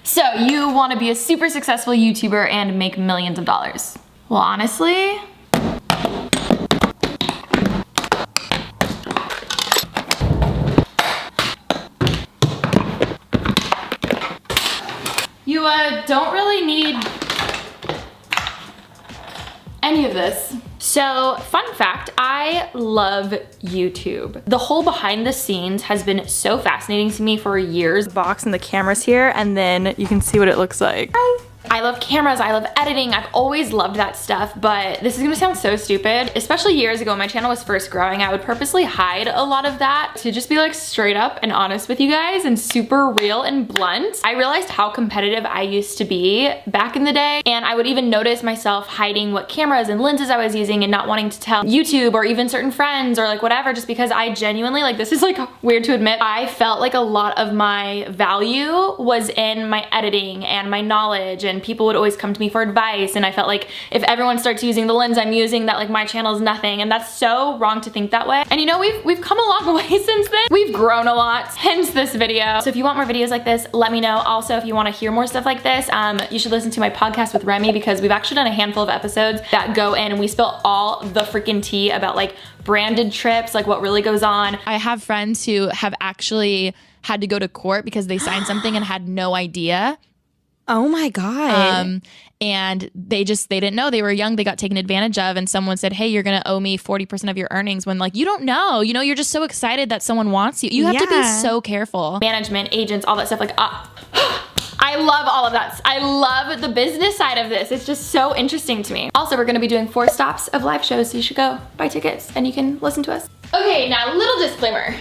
So you want to be a super successful YouTuber and make millions of dollars. Well, honestly, you don't really need any of this. So, fun fact, I love YouTube. The whole behind the scenes has been so fascinating to me for years. The box and the camera's here, and then you can see what it looks like. Hi. I love cameras, I love editing, I've always loved that stuff, but this is gonna sound so stupid. Especially years ago when my channel was first growing, I would purposely hide a lot of that to just be like straight up and honest with you guys and super real and blunt. I realized how competitive I used to be back in the day, and I would even notice myself hiding what cameras and lenses I was using and not wanting to tell YouTube or even certain friends or like whatever, just because I genuinely, like, this is like weird to admit, I felt like a lot of my value was in my editing and my knowledge, and people would always come to me for advice, and I felt like if everyone starts using the lens I'm using, that like my channel is nothing, and that's so wrong to think that way. And you know, we've come a long way since then. We've grown a lot, hence this video. So if you want more videos like this, let me know. Also, if you want to hear more stuff like this, you should listen to my podcast with Remy, because we've actually done a handful of episodes that go in and we spill all the freaking tea about like branded trips, like what really goes on. I have friends who have actually had to go to court because they signed something and had no idea. Oh my God. And they didn't know. They were young, they got taken advantage of, and someone said, hey, you're gonna owe me 40% of your earnings, when like, you don't know, you know, you're just so excited that someone wants you. You have to be so careful. Management, agents, all that stuff, like, I love all of that. I love the business side of this. It's just so interesting to me. Also, we're gonna be doing 4 stops of live shows, so you should go buy tickets and you can listen to us. Okay, now little disclaimer.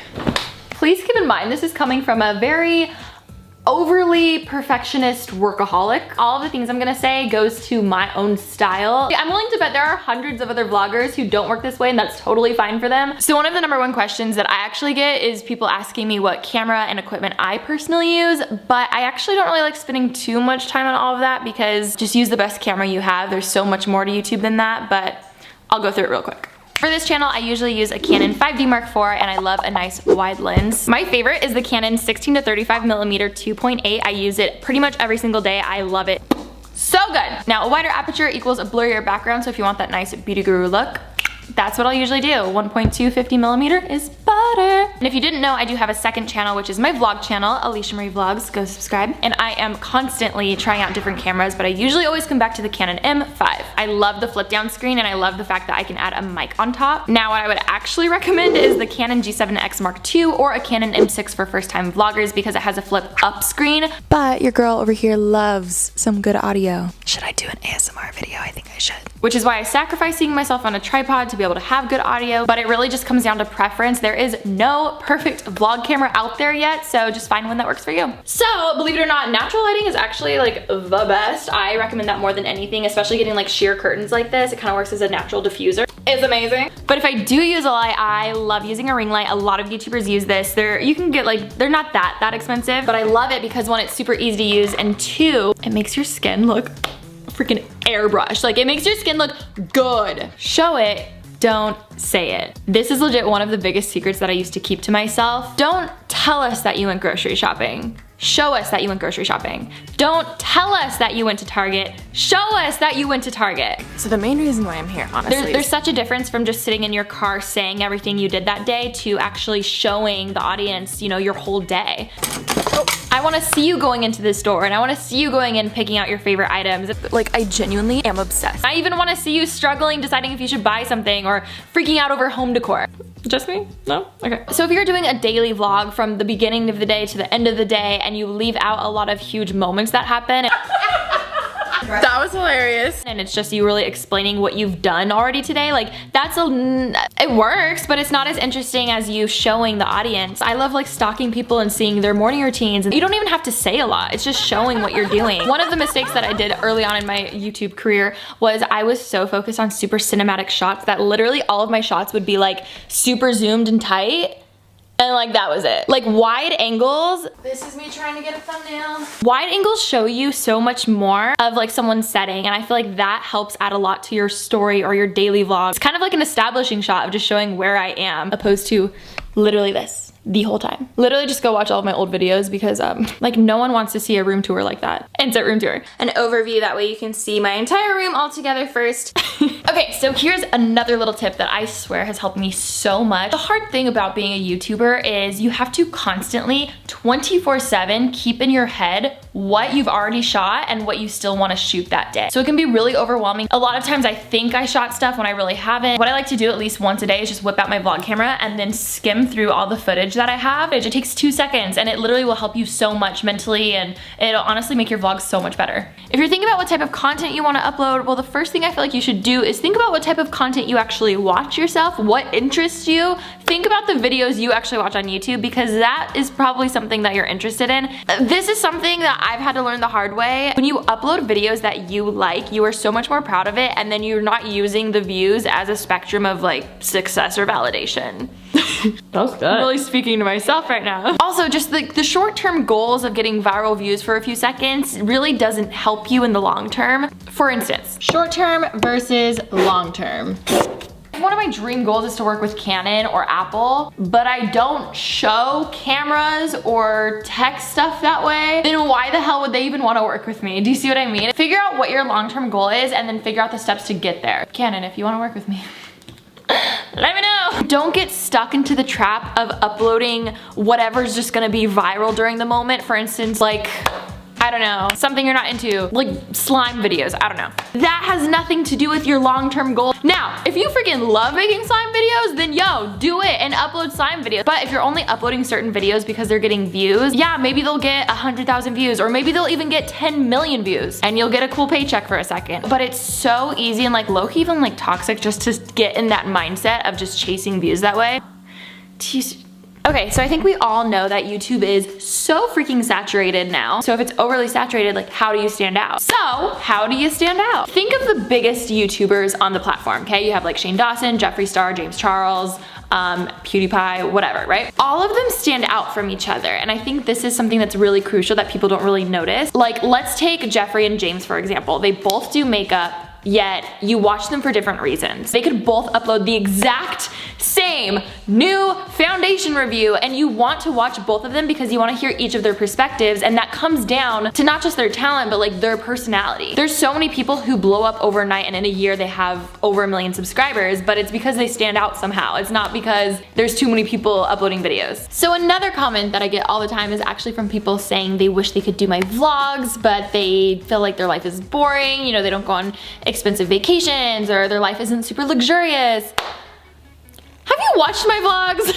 Please keep in mind, this is coming from a very overly perfectionist workaholic. All of the things I'm gonna say goes to my own style. I'm willing to bet there are hundreds of other vloggers who don't work this way, and that's totally fine for them. So one of the #1 questions that I actually get is people asking me what camera and equipment I personally use, but I actually don't really like spending too much time on all of that, because just use the best camera you have. There's so much more to YouTube than that, but I'll go through it real quick. For this channel, I usually use a Canon 5D Mark IV, and I love a nice wide lens. My favorite is the Canon 16 to 35mm 2.8. I use it pretty much every single day. I love it so good. Now, a wider aperture equals a blurrier background, so if you want that nice beauty guru look, that's what I'll usually do. 1.2 50mm is butter. And if you didn't know, I do have a second channel, which is my vlog channel, Alicia Marie Vlogs. Go subscribe. And I am constantly trying out different cameras, but I usually always come back to the Canon M5. I love the flip down screen, and I love the fact that I can add a mic on top. Now, what I would actually recommend is the Canon G7X Mark II or a Canon M6 for first time vloggers, because it has a flip up screen. But your girl over here loves some good audio. Should I do an ASMR video? I think I should. Which is why I'm sacrificing myself on a tripod to be able to have good audio, but it really just comes down to preference. There is no perfect vlog camera out there yet, so just find one that works for you. So, believe it or not, natural lighting is actually like the best. I recommend that more than anything, especially getting like sheer curtains like this. It kind of works as a natural diffuser. It's amazing. But if I do use a light, I love using a ring light. A lot of YouTubers use this. You can get like, they're not that expensive, but I love it because 1, it's super easy to use, and 2, it makes your skin look freaking airbrush. Like, it makes your skin look good. Show it, don't say it. This is legit one of the biggest secrets that I used to keep to myself. Don't tell us that you went grocery shopping. Show us that you went grocery shopping. Don't tell us that you went to Target. Show us that you went to Target. So the main reason why I'm here, honestly, there's such a difference from just sitting in your car saying everything you did that day to actually showing the audience, you know, your whole day. I want to see you going into the store, and I want to see you going in picking out your favorite items. like, I genuinely am obsessed. I even want to see you struggling deciding if you should buy something or freaking out over home decor. Just me? No? Okay. So if you're doing a daily vlog from the beginning of the day to the end of the day, and you leave out a lot of huge moments that happen, That was hilarious. and it's just you really explaining what you've done already today, like, it works, but it's not as interesting as you showing the audience. I love like stalking people and seeing their morning routines, and you don't even have to say a lot. It's just showing what you're doing. One of the mistakes that I did early on in my YouTube career was I was so focused on super cinematic shots that literally all of my shots would be like super zoomed and tight. and like that was it. Like wide angles, this is me trying to get a thumbnail. Wide angles show you so much more of like someone's setting, and I feel like that helps add a lot to your story or your daily vlog. It's kind of like an establishing shot of just showing where I am, opposed to literally this the whole time. Literally just go watch all of my old videos because like no one wants to see a room tour like that. Insert room tour. An overview, that way you can see my entire room all together first. Okay, so here's another little tip that I swear has helped me so much. The hard thing about being a YouTuber is you have to constantly 24/7 keep in your head what you've already shot and what you still want to shoot that day. So it can be really overwhelming. A lot of times I think I shot stuff when I really haven't. What I like to do at least once a day is just whip out my vlog camera and then skim through all the footage that I have. It takes 2 seconds and it literally will help you so much mentally, and it'll honestly make your vlogs so much better. If you're thinking about what type of content you want to upload, well, the first thing I feel like you should do is think about what type of content you actually watch yourself, what interests you. Think about the videos you actually watch on YouTube, because that is probably something that you're interested in. This is something that I've had to learn the hard way. When you upload videos that you like, you are so much more proud of it, and then you're not using the views as a spectrum of like success or validation. That was good. I'm really speaking to myself right now. Also, just the short-term goals of getting viral views for a few seconds really doesn't help you in the long term. For instance, short-term versus long-term. One of my dream goals is to work with Canon or Apple, but I don't show cameras or tech stuff that way, then why the hell would they even want to work with me? Do you see what I mean? Figure out what your long-term goal is and then figure out the steps to get there. Canon, if you want to work with me, let me know. Don't get stuck into the trap of uploading whatever's just gonna be viral during the moment. For instance, like, I don't know, something you're not into, like slime videos, I don't know. That has nothing to do with your long-term goal. Now, if you freaking love making slime videos, then yo, do it and upload slime videos. But if you're only uploading certain videos because they're getting views, yeah, maybe they'll get 100,000 views, or maybe they'll even get 10 million views, and you'll get a cool paycheck for a second. But it's so easy and like low-key even like toxic just to get in that mindset of just chasing views that way. Okay, so I think we all know that YouTube is so freaking saturated now. So if it's overly saturated, like how do you stand out? So how do you stand out? Think of the biggest YouTubers on the platform, okay? You have like Shane Dawson, Jeffree Star, James Charles, PewDiePie, whatever, right? All of them stand out from each other, and I think this is something that's really crucial that people don't really notice. Like, let's take Jeffree and James, for example. They both do makeup, yet you watch them for different reasons. They could both upload the exact same new foundation review, and you want to watch both of them because you want to hear each of their perspectives, and that comes down to not just their talent, but like their personality. There's so many people who blow up overnight, and in a year they have over 1 million subscribers, but it's because they stand out somehow. It's not because there's too many people uploading videos. So another comment that I get all the time is actually from people saying they wish they could do my vlogs, but they feel like their life is boring, you know, they don't go on expensive vacations, or their life isn't super luxurious. Have you watched my vlogs?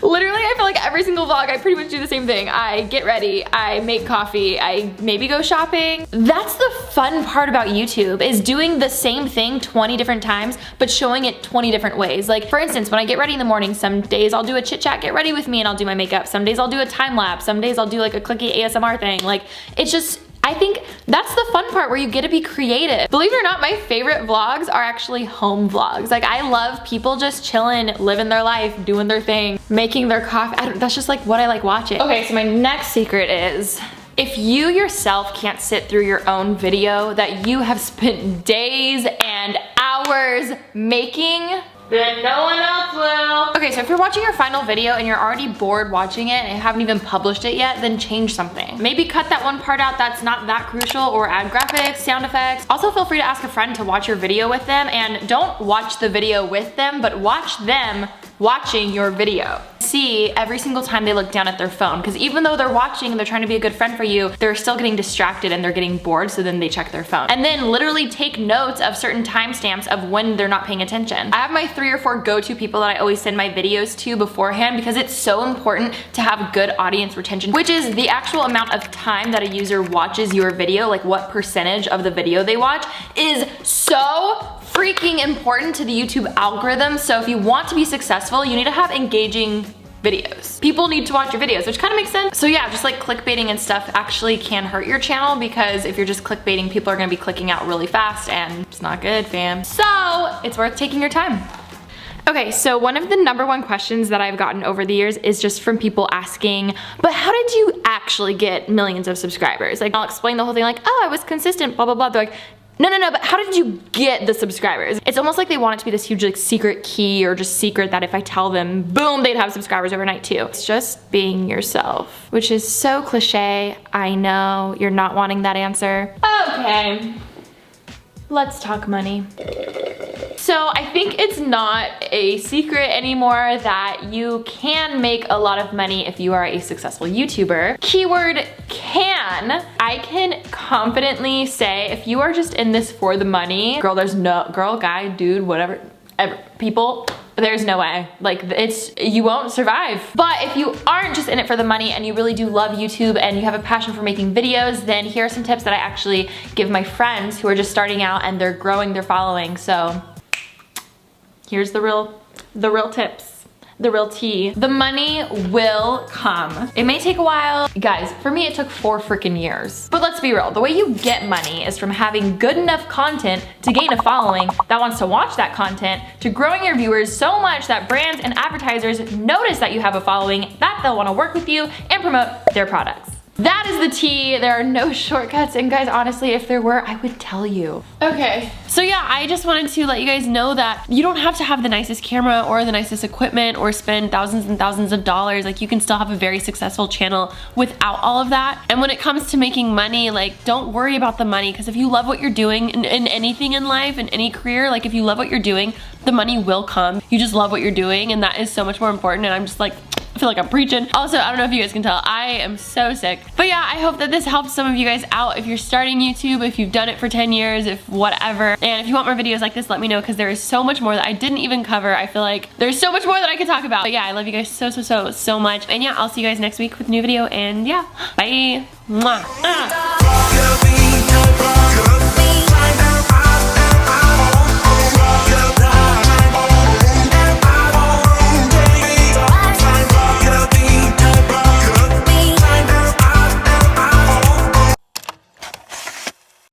Literally, I feel like every single vlog, I pretty much do the same thing. I get ready, I make coffee, I maybe go shopping. That's the fun part about YouTube, is doing the same thing 20 different times, but showing it 20 different ways. Like, for instance, when I get ready in the morning, some days I'll do a chit chat, get ready with me, and I'll do my makeup. Some days I'll do a time lapse. Some days I'll do like a clicky ASMR thing. Like, it's just, I think that's the fun part, where you get to be creative. Believe it or not, my favorite vlogs are actually home vlogs. Like, I love people just chilling, living their life, doing their thing, making their coffee. That's just like what I like watching. Okay, so my next secret is, if you yourself can't sit through your own video that you have spent days and hours making, then no one else will. Okay, so if you're watching your final video and you're already bored watching it and you haven't even published it yet, then change something. Maybe cut that one part out that's not that crucial, or add graphics, sound effects. Also, feel free to ask a friend to watch your video with them, and don't watch the video with them, but watch them watching your video. See every single time they look down at their phone, because even though they're watching and they're trying to be a good friend for you, they're still getting distracted and they're getting bored, so then they check their phone. And then literally take notes of certain timestamps of when they're not paying attention. I have my 3 or 4 go-to people that I always send my videos to beforehand, because it's so important to have good audience retention, which is the actual amount of time that a user watches your video, like what percentage of the video they watch, is so freaking important to the YouTube algorithm. So if you want to be successful, you need to have engaging videos. People need to watch your videos, which kind of makes sense. So yeah, just like clickbaiting and stuff actually can hurt your channel, because if you're just clickbaiting, people are gonna be clicking out really fast, and it's not good, fam. So it's worth taking your time. Okay, so one of the #1 questions that I've gotten over the years is just from people asking, but how did you actually get millions of subscribers? Like, I'll explain the whole thing like, oh, I was consistent, blah, blah, blah. They're like, no, but how did you get the subscribers? It's almost like they want it to be this huge like secret key or just secret that if I tell them, boom, they'd have subscribers overnight too. It's just being yourself, which is so cliche. I know you're not wanting that answer. Okay, let's talk money. So I think it's not a secret anymore that you can make a lot of money if you are a successful YouTuber. Keyword can. I can confidently say if you are just in this for the money, girl, there's no, girl, guy, dude, whatever, people, there's no way. Like, you won't survive. But if you aren't just in it for the money and you really do love YouTube and you have a passion for making videos, then here are some tips that I actually give my friends who are just starting out and they're growing their following. So here's the real tips, the real tea. The money will come. It may take a while. Guys, for me, it took 4 freaking years. But let's be real, the way you get money is from having good enough content to gain a following that wants to watch that content, to growing your viewers so much that brands and advertisers notice that you have a following, that they'll wanna work with you and promote their products. That is the tea. There are no shortcuts, and guys, honestly, if there were, I would tell you. Okay, so yeah, I just wanted to let you guys know that you don't have to have the nicest camera or the nicest equipment or spend thousands and thousands of dollars. Like, you can still have a very successful channel without all of that. And when it comes to making money, like, don't worry about the money, because if you love what you're doing in anything in life, in any career, like, if you love what you're doing, the money will come. You just love what you're doing, and that is so much more important. And I'm just like, I feel like I'm preaching. Also, I don't know if you guys can tell, I am so sick. But yeah, I hope that this helps some of you guys out if you're starting YouTube, if you've done it for 10 years, if whatever. And if you want more videos like this, let me know, because there is so much more that I didn't even cover. I feel like there's so much more that I could talk about. But yeah, I love you guys so much. And yeah, I'll see you guys next week with a new video, and yeah, bye. Mwah.